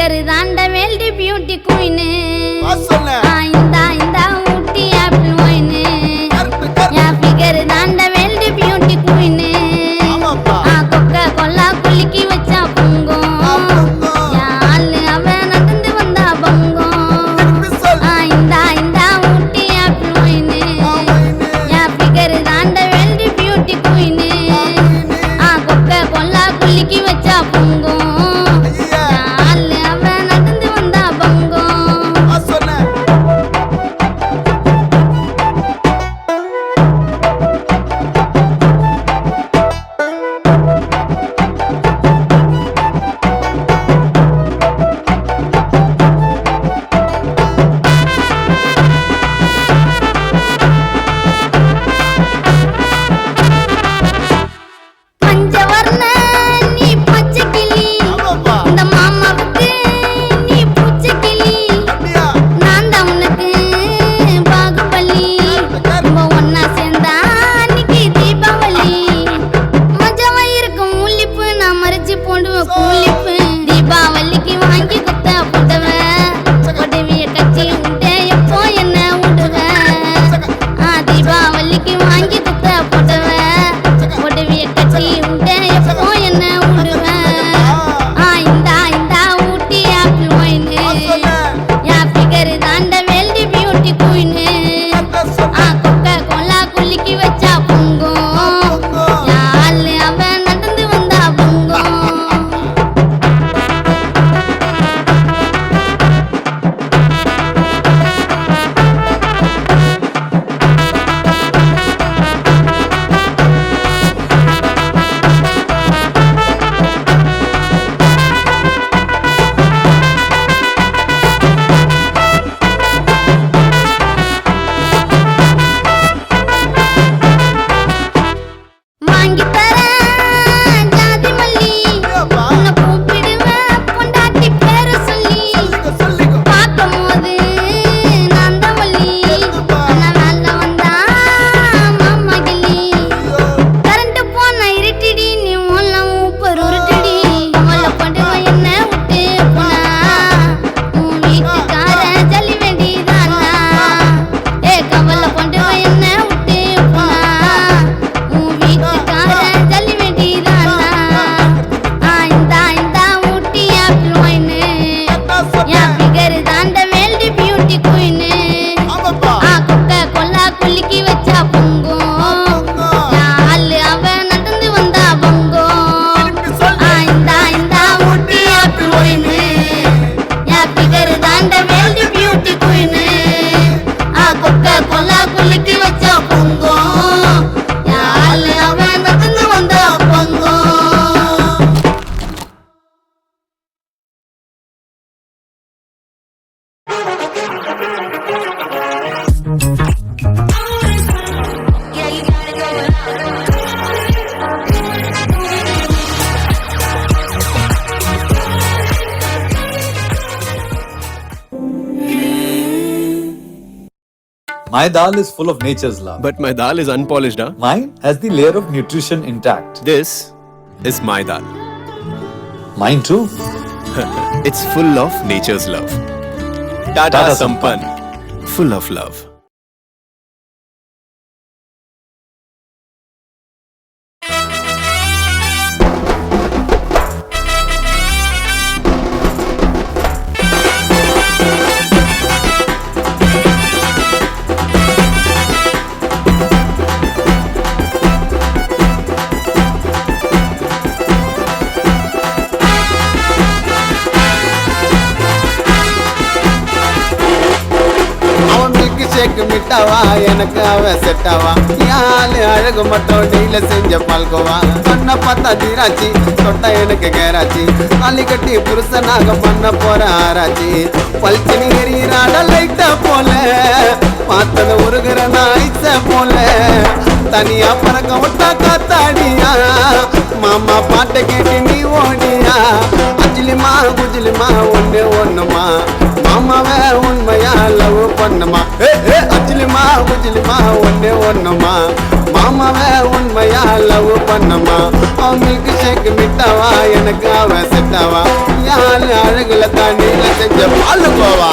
Figure தாண்ட world beauty queen இந்த ஊட்டி apple wine என் figure தாண்ட வேல்டு பியூட்டி குயினு கொக்க கொல்லா குலுக்கி வச்சா பொங்கும் என் ஆளு அவன் நடந்து வந்தா பொங்கும் இந்த ஊட்டி ஆப்பிள் ஒயினு என் ஃபிகர் தாண்ட வேல்டு பியூட்டி குயினு கொக்க கொல்லா குலுக்கி வச்சா பொங்கும் My dal is full of nature's love. But my dal is unpolished, huh? Mine has the layer of nutrition intact. This is my dal. Mine too. It's full of nature's love. Tata Sampann. Full of love. மிட்டாவா எனக்கு அவன் செட்டாவா யாழ் அழகு மட்டும் டெய்ல செஞ்ச பால்கோவா சொன்ன பார்த்தா தீராச்சி சொட்டா எனக்கு கேராச்சி தாலி கட்டி புருஷனாக பண்ண போற ஆராச்சி பல்ச்சனி எறிகிறாட லைட்ட போல பார்த்தத உருகிற நாய்ச்ச போல தனியா பறக்க விட்டா காத்தாடியா மாமா பாட்டை கேட்டு நீ ஓடியா அஜிலிமா குஜிலிமா ஒண்ணு ஒண்ணுமா மாமாவே உண்மையா லவ் பண்ணுமா அஜிலிமா குஜிலிமா ஒண்ணு ஒண்ணுமா மாமாவே உண்மையா லவ் பண்ணுமா மில்க் ஷேக் மிட்டாவா எனக்கு அவ செட்டாவா யாழ் ஆளு அழகுல தான் நீல செஞ்ச பாலுக்கோவா